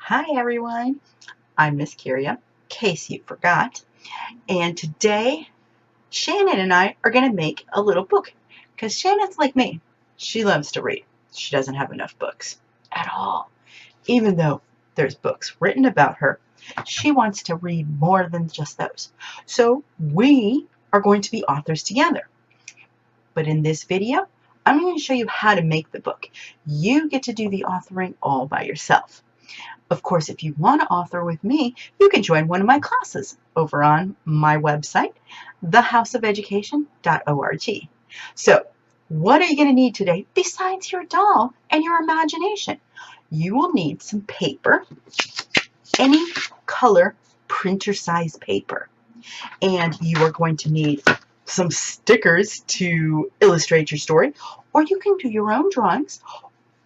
Hi everyone, I'm Miss Kyria, in case you forgot, and today Shannon and I are going to make a little book because Shannon's like me. She loves to read. She doesn't have enough books at all. Even though there's books written about her, she wants to read more than just those. So we are going to be authors together. But in this video, I'm going to show you how to make the book. You get to do the authoring all by yourself. Of course, if you want to author with me, you can join one of my classes over on my website, thehouseofeducation.org. So, what are you going to need today besides your doll and your imagination? You will need some paper, any color printer size paper, and you are going to need some stickers to illustrate your story, or you can do your own drawings,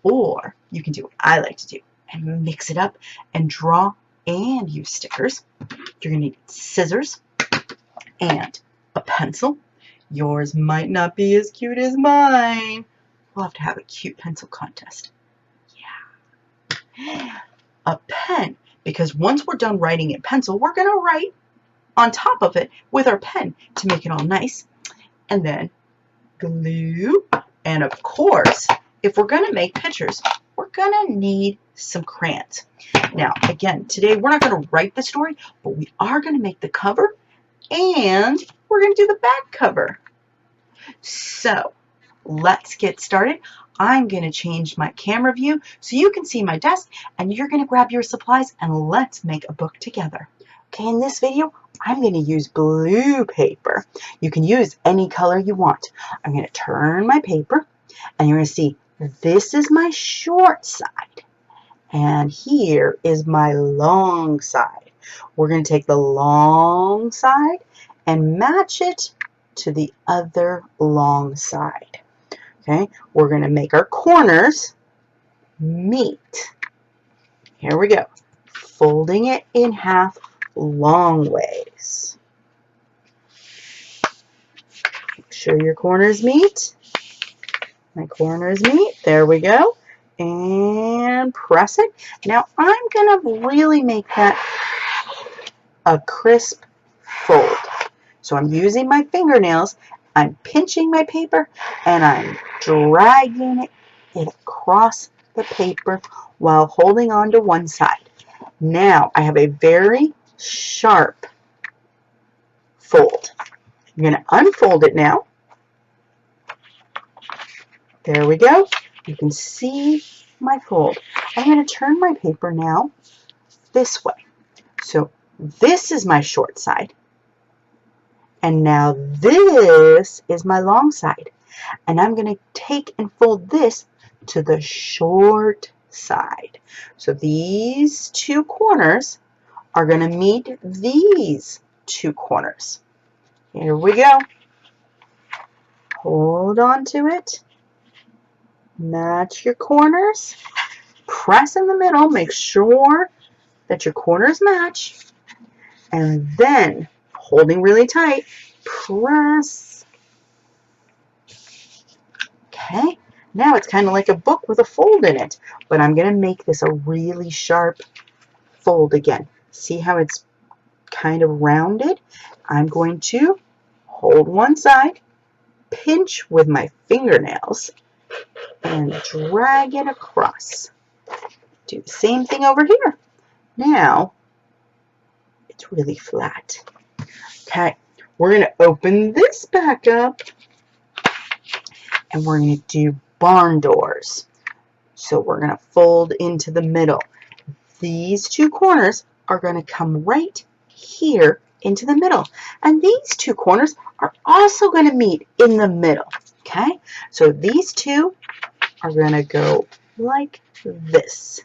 or you can do what I like to do and mix it up and draw and use stickers. You're going to need scissors and a pencil. Yours might not be as cute as mine. We'll have to have a cute pencil contest. Yeah. A pen, because once we're done writing in pencil, we're going to write on top of it with our pen to make it all nice. And then glue. And of course, if we're going to make pictures, we're going to need some crayons. Now, again, today we're not going to write the story, but we are going to make the cover, and we're going to do the back cover. So, let's get started. I'm going to change my camera view so you can see my desk, and you're going to grab your supplies, and let's make a book together. Okay, in this video, I'm going to use blue paper. You can use any color you want. I'm going to turn my paper, and you're going to see this is my short side, and here is my long side. We're going to take the long side and match it to the other long side. Okay, we're going to make our corners meet. Here we go. Folding it in half long ways. Make sure your corners meet. My corners meet. There we go. And press it. Now I'm going to really make that a crisp fold. So I'm using my fingernails. I'm pinching my paper and I'm dragging it across the paper while holding on to one side. Now I have a very sharp fold. I'm going to unfold it now. There we go. You can see my fold. I'm going to turn my paper now this way. So this is my short side. And now this is my long side. And I'm going to take and fold this to the short side. So these two corners are going to meet these two corners. Here we go. Hold on to it. Match your corners. Press in the middle. Make sure that your corners match. And then, holding really tight, press. Okay. Now it's kind of like a book with a fold in it. But I'm going to make this a really sharp fold again. See how it's kind of rounded? I'm going to hold one side, pinch with my fingernails, and drag it across. Do the same thing over here. Now, it's really flat. Okay, we're going to open this back up, and we're going to do barn doors. So we're going to fold into the middle. These two corners are going to come right here into the middle. And these two corners are also going to meet in the middle. Okay, so these two are going to go like this.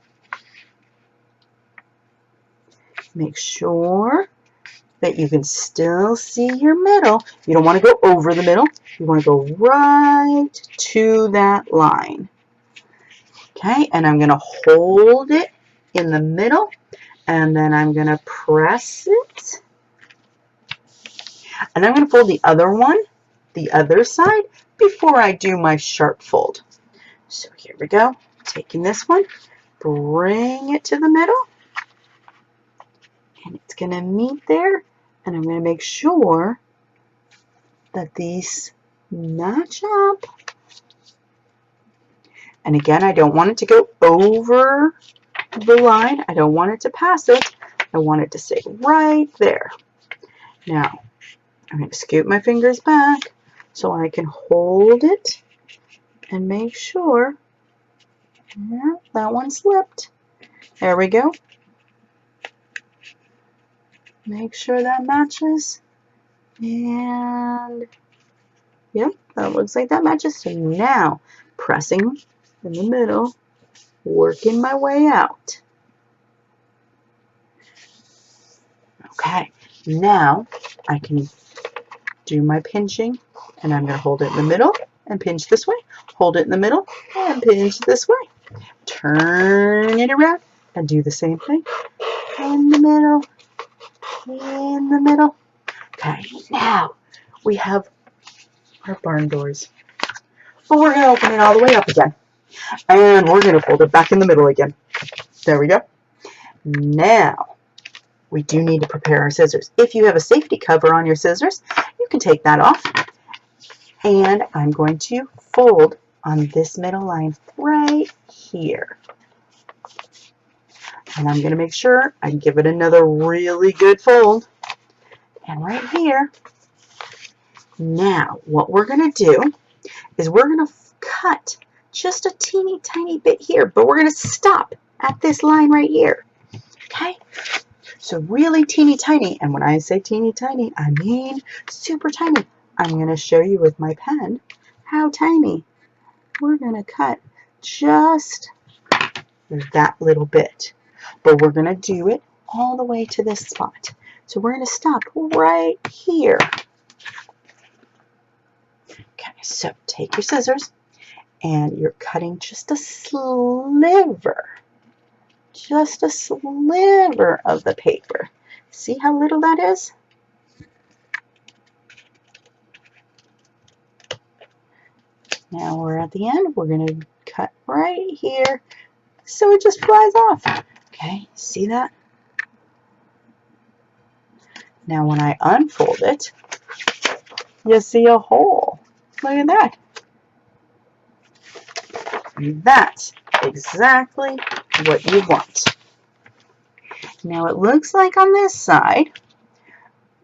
Make sure that you can still see your middle. You don't want to go over the middle. You want to go right to that line. Okay, and I'm going to hold it in the middle, and then I'm going to press it. And I'm going to fold the other one, the other side, before I do my sharp fold. So here we go. Taking this one, bring it to the middle, it's going to meet there, and I'm going to make sure that these match up. And again, I don't want it to go over the line. I don't want it to pass it. I want it to stay right there. Now, I'm going to scoot my fingers back so I can hold it and make sure. Yeah, that one slipped. There we go. Make sure that matches. And yep, that looks like that matches. So now, pressing in the middle, working my way out. Okay, now I can do my pinching, and I'm going to hold it in the middle and pinch this way, hold it in the middle and pinch this way. Turn it around and do the same thing. In the middle, in the middle. Okay, now we have our barn doors. But we're going to open it all the way up again. And we're going to fold it back in the middle again. There we go. Now, we do need to prepare our scissors. If you have a safety cover on your scissors, you can take that off. And I'm going to fold on this middle line right here. And I'm going to make sure I give it another really good fold. And right here. Now, what we're going to do is we're going to cut just a teeny tiny bit here, but we're going to stop at this line right here. Okay? So really teeny tiny, and when I say teeny tiny, I mean super tiny. I'm going to show you with my pen how tiny. We're going to cut just that little bit, but we're going to do it all the way to this spot. So we're going to stop right here. Okay, so take your scissors, and you're cutting just a sliver of the paper. See how little that is? Now we're at the end. We're going to cut right here so it just flies off. Okay, see that? Now when I unfold it, you see a hole. Look at that. That's exactly what you want. Now it looks like on this side,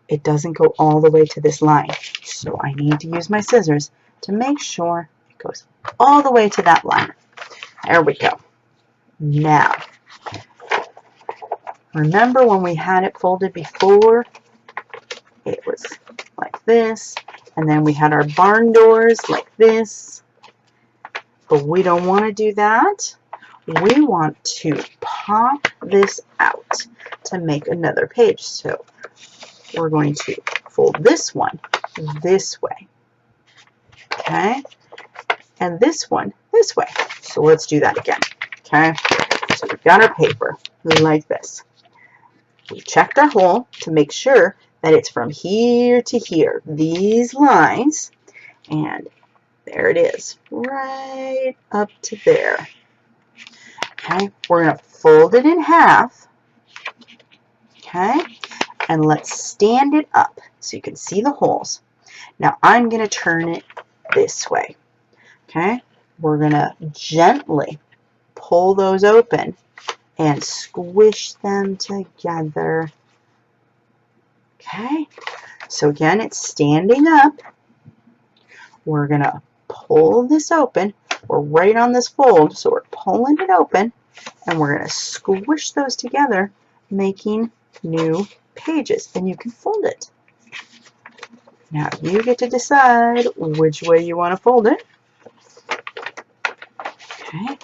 it doesn't go all the way to this line. So I need to use my scissors to make sure it goes all the way to that line. There we go. Now, remember when we had it folded before? It was like this, and then we had our barn doors like this. But we don't want to do that. We want to pop this out to make another page. So we're going to fold this one this way. Okay? And this one this way. So let's do that again. Okay? So we've got our paper like this. We checked our hole to make sure that it's from here to here. These lines, and there it is, right up to there. Okay, we're going to fold it in half. Okay, and let's stand it up so you can see the holes. Now I'm going to turn it this way. Okay, we're going to gently pull those open and squish them together. Okay, so again, it's standing up. We're going to pull this open. We're right on this fold, so we're pulling it open, and we're going to squish those together, making new pages, and you can fold it. Now you get to decide which way you want to fold it. Okay,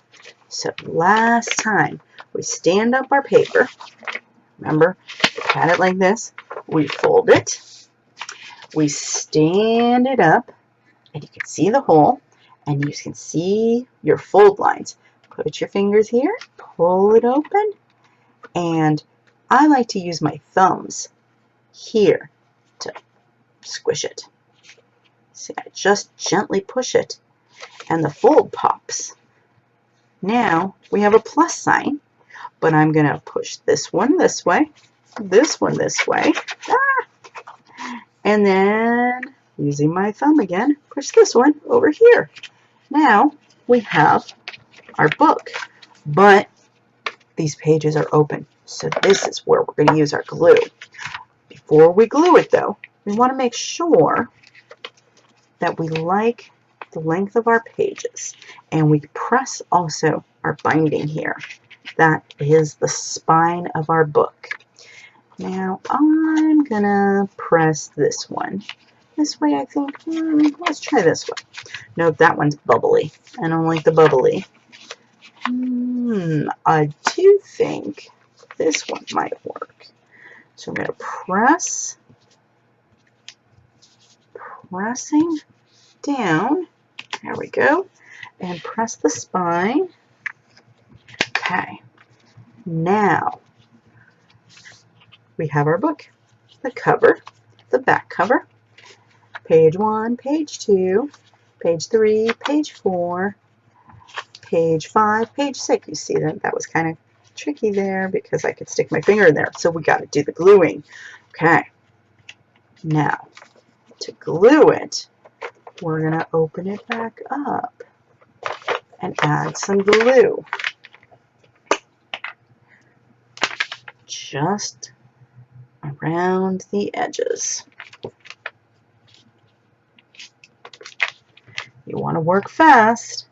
so last time we stand up our paper. Remember, we had it like this. We fold it. We stand it up, and you can see the hole, and you can see your fold lines. Put your fingers here, pull it open, and I like to use my thumbs here to squish it. See, I just gently push it, and the fold pops. Now we have a plus sign, but I'm going to push this one this way this one this way. And then, using my thumb again, push this one over here. Now, we have our book, but these pages are open. So this is where we're going to use our glue. Before we glue it, though, we want to make sure that we like the length of our pages. And we press also our binding here. That is the spine of our book. Now I'm gonna press this one. This way I think, let's try this one. No, that one's bubbly. I don't like the bubbly. I do think this one might work. So I'm gonna pressing down, there we go, and press the spine. Okay, now we have our book, the cover, the back cover, page 1, page 2, page 3, page 4, page 5, page 6. You see that was kind of tricky there because I could stick my finger in there, so we got to do the gluing. Okay, now to glue it, we're going to open it back up and add some glue. Just around the edges. You want to work fast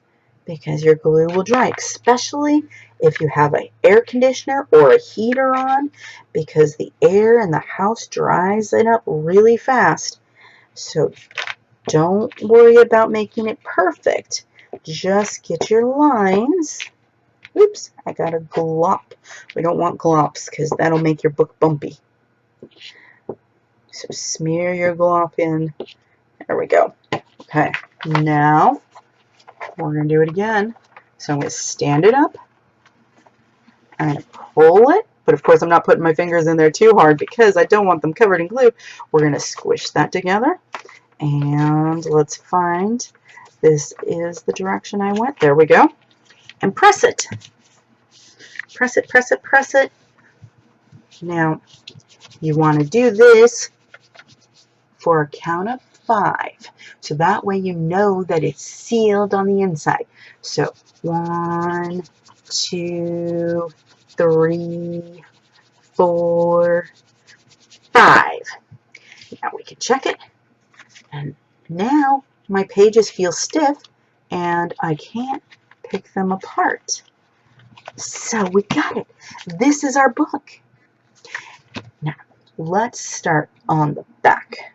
because your glue will dry, especially if you have an air conditioner or a heater on, because the air in the house dries it up really fast. So don't worry about making it perfect. Just get your lines. Oops, I got a glop. We don't want glops because that'll make your book bumpy. So smear your glop in. There we go. Okay, now we're going to do it again. So I'm going to stand it up. I'm going to pull it. But of course I'm not putting my fingers in there too hard because I don't want them covered in glue. We're going to squish that together. And let's find, this is the direction I went. There we go. And press it. Press it, press it, press it. Now, you want to do this for a count of 5. So that way you know that it's sealed on the inside. So 1, 2, 3, 4, 5. Now we can check it. And now my pages feel stiff and I can't pick them apart. So we got it. This is our book. Now let's start on the back.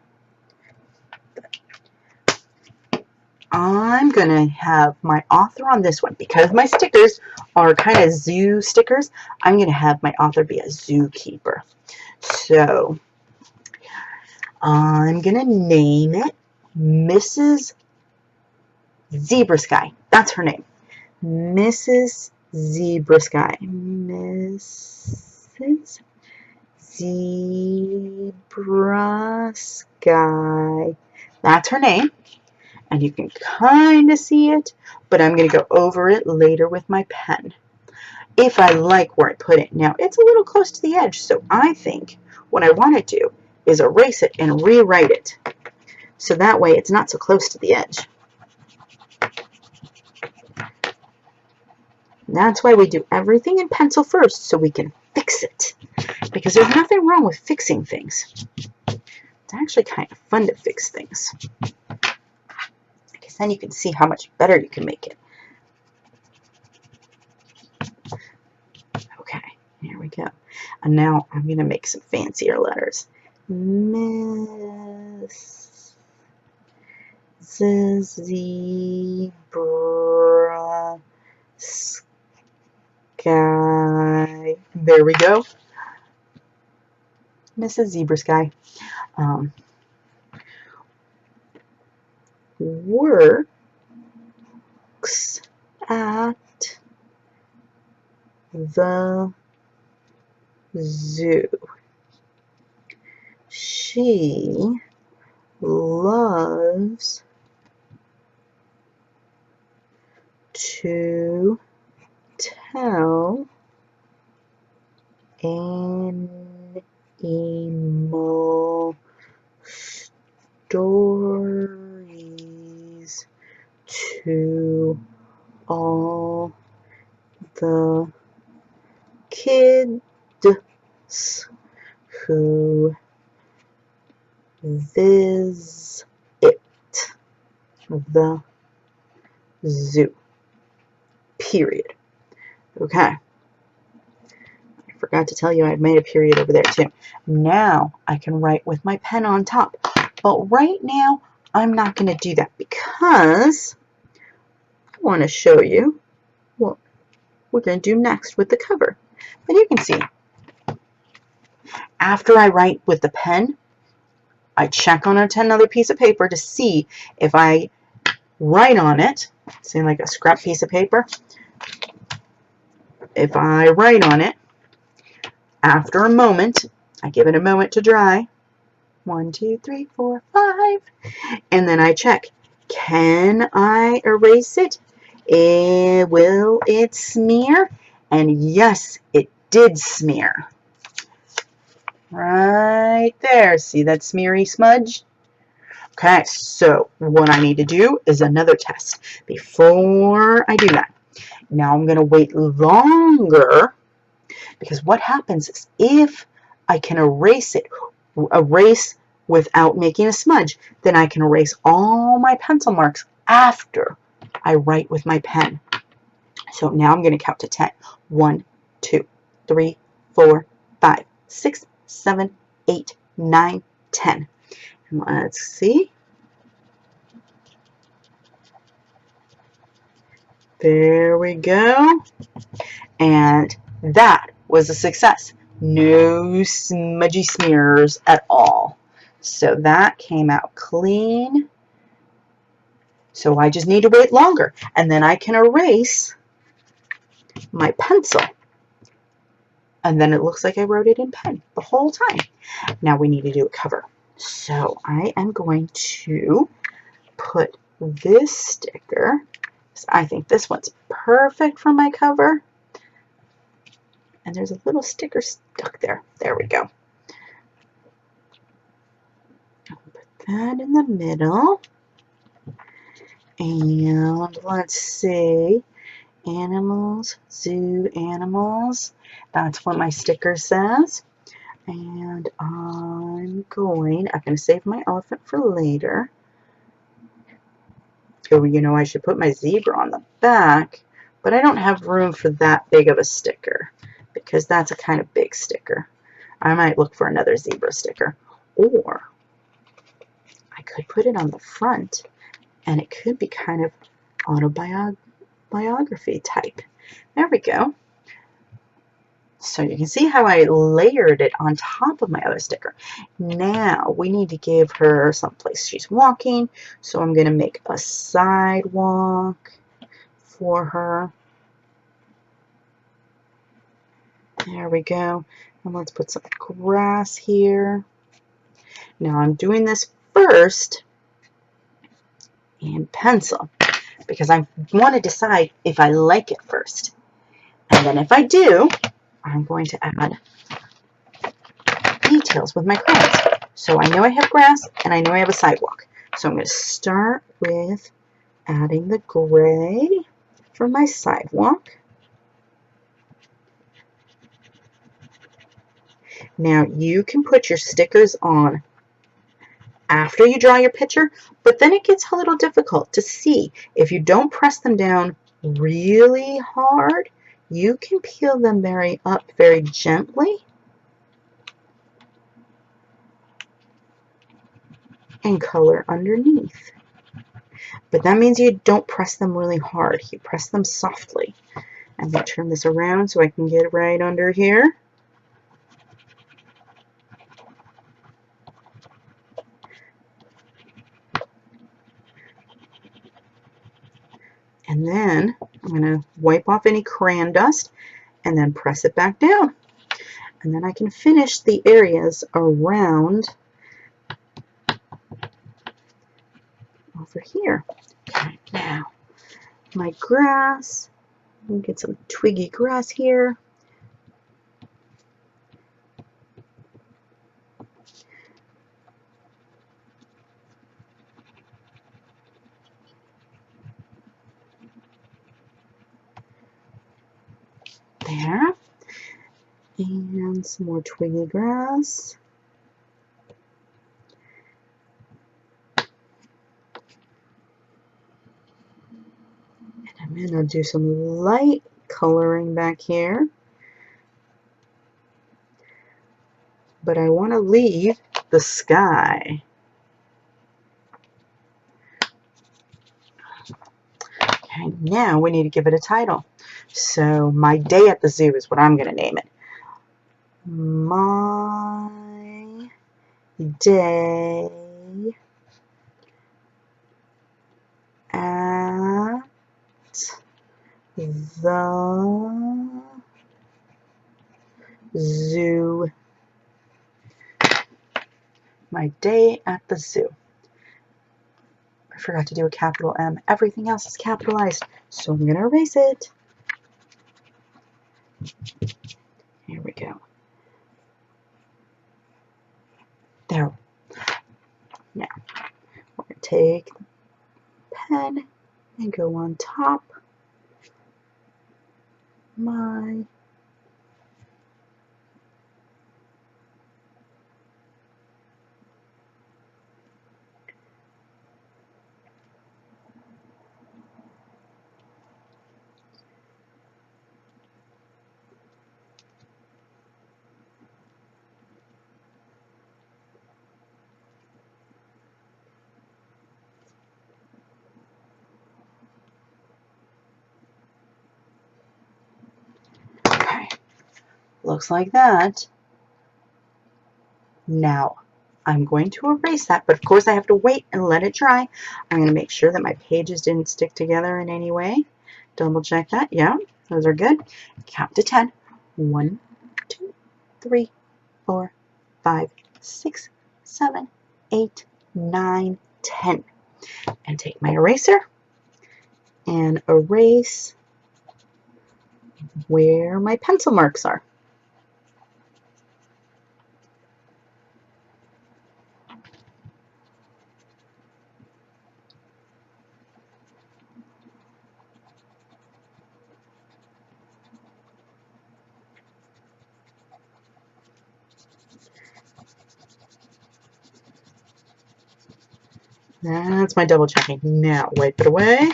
I'm going to have my author on this one. Because my stickers are kind of zoo stickers, I'm going to have my author be a zookeeper. So I'm going to name it Mrs. Zebra Sky. That's her name. Mrs. Zebra Sky. Mrs. Zebra Sky. That's her name. And you can kind of see it, but I'm going to go over it later with my pen. If I like where I put it. Now, it's a little close to the edge, so I think what I want to do is erase it and rewrite it. So that way it's not so close to the edge. That's why we do everything in pencil first, so we can fix it. Because there's nothing wrong with fixing things. It's actually kind of fun to fix things. Because then you can see how much better you can make it. Okay, here we go. And now I'm going to make some fancier letters. Miss Zebra Sky. There we go. Mrs. Zebra Sky. Works at the zoo. She loves to tell animals emo stories to all the kids who visit the zoo. Period. Okay. I forgot to tell you I had made a period over there too. Now I can write with my pen on top. But right now I'm not going to do that because I want to show you what we're going to do next with the cover. And you can see, after I write with the pen, I check on another piece of paper to see if I write on it, say like a scrap piece of paper, if I write on it, after a moment, I give it a moment to dry, 1, 2, 3, 4, 5, and then I check, can I erase it? Will it smear? And yes, it did smear. Right there, see that smeary smudge? Okay, so what I need to do is another test. Before I do that, now I'm going to wait longer, because what happens is if I can erase without making a smudge, then I can erase all my pencil marks after I write with my pen. So now I'm going to count to 10. 1, 2, 3, 4, 5, 6, 7, 8, 9, 10. And let's see. There we go. And that was a success. No smudgy smears at all. So that came out clean. So I just need to wait longer. And then I can erase my pencil. And then it looks like I wrote it in pen the whole time. Now we need to do a cover. So I am going to put this sticker. I think this one's perfect for my cover. And there's a little sticker stuck there. There we go. I'll put that in the middle. And let's see. Animals, zoo animals. That's what my sticker says. And I'm going to save my elephant for later. Oh, you know, I should put my zebra on the back, but I don't have room for that big of a sticker because that's a kind of big sticker. I might look for another zebra sticker, or I could put it on the front and it could be kind of autobiography type. There we go. So you can see how I layered it on top of my other sticker. Now we need to give her someplace she's walking. So I'm going to make a sidewalk for her. There we go. And let's put some grass here. Now I'm doing this first in pencil because I want to decide if I like it first. And then if I do, I'm going to add details with my crayons. So I know I have grass and I know I have a sidewalk. So I'm going to start with adding the gray for my sidewalk. Now you can put your stickers on after you draw your picture, but then it gets a little difficult to see. If you don't press them down really hard, you can peel them very gently and color underneath. But that means you don't press them really hard. You press them softly. I'm going to turn this around so I can get right under here. And then I'm going to wipe off any crayon dust and then press it back down. And then I can finish the areas around over here. Okay, now my grass. Let me get some twiggy grass here. There. And some more twiggy grass. And I'm going to do some light coloring back here. But I want to leave the sky. Okay, now we need to give it a title. So My Day at the Zoo is what I'm going to name it. My Day at the Zoo. My Day at the Zoo. I forgot to do a capital M. Everything else is capitalized, so I'm going to erase it. Here we go. There. Now, we're going to take the pen and go on top. My Okay, looks like that. Now, I'm going to erase that, but of course I have to wait and let it dry. I'm going to make sure that my pages didn't stick together in any way. Double check that. Yeah, those are good. Count to 10. 1, 2, 3, 4, 5, 6, 7, 8, 9, 10. And take my eraser and erase where my pencil marks are. That's my double checking. Now wipe it away.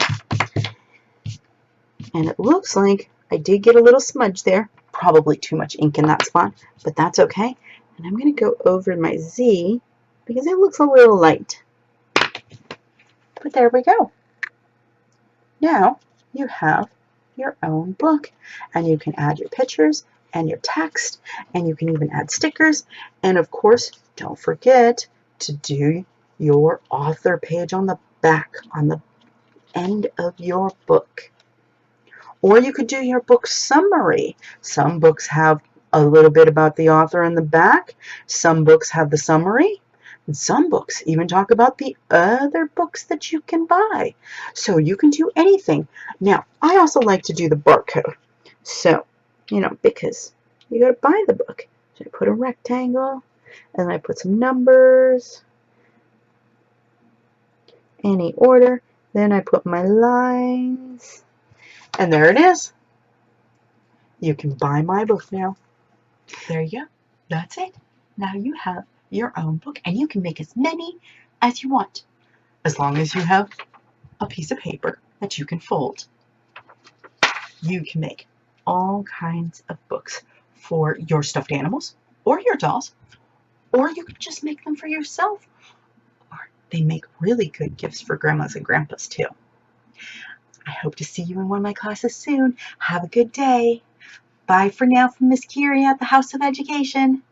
And it looks like I did get a little smudge there. Probably too much ink in that spot, but that's okay. And I'm going to go over my Z because it looks a little light. But there we go. Now you have your own book, and you can add your pictures and your text, and you can even add stickers. And of course, don't forget to do your author page on the back, on the end of your book. Or you could do your book summary. Some books have a little bit about the author in the back. Some books have the summary. And some books even talk about the other books that you can buy. So you can do anything. Now, I also like to do the barcode. So, because you got to buy the book. So I put a rectangle, and I put some numbers, any order. Then I put my lines. And there it is. You can buy my book now. There you go. That's it. Now you have your own book, and you can make as many as you want, as long as you have a piece of paper that you can fold. You can make all kinds of books for your stuffed animals or your dolls, or you could just make them for yourself. Or they make really good gifts for grandmas and grandpas too. I hope to see you in one of my classes soon. Have a good day. Bye for now from Miss Curie at the House of Education.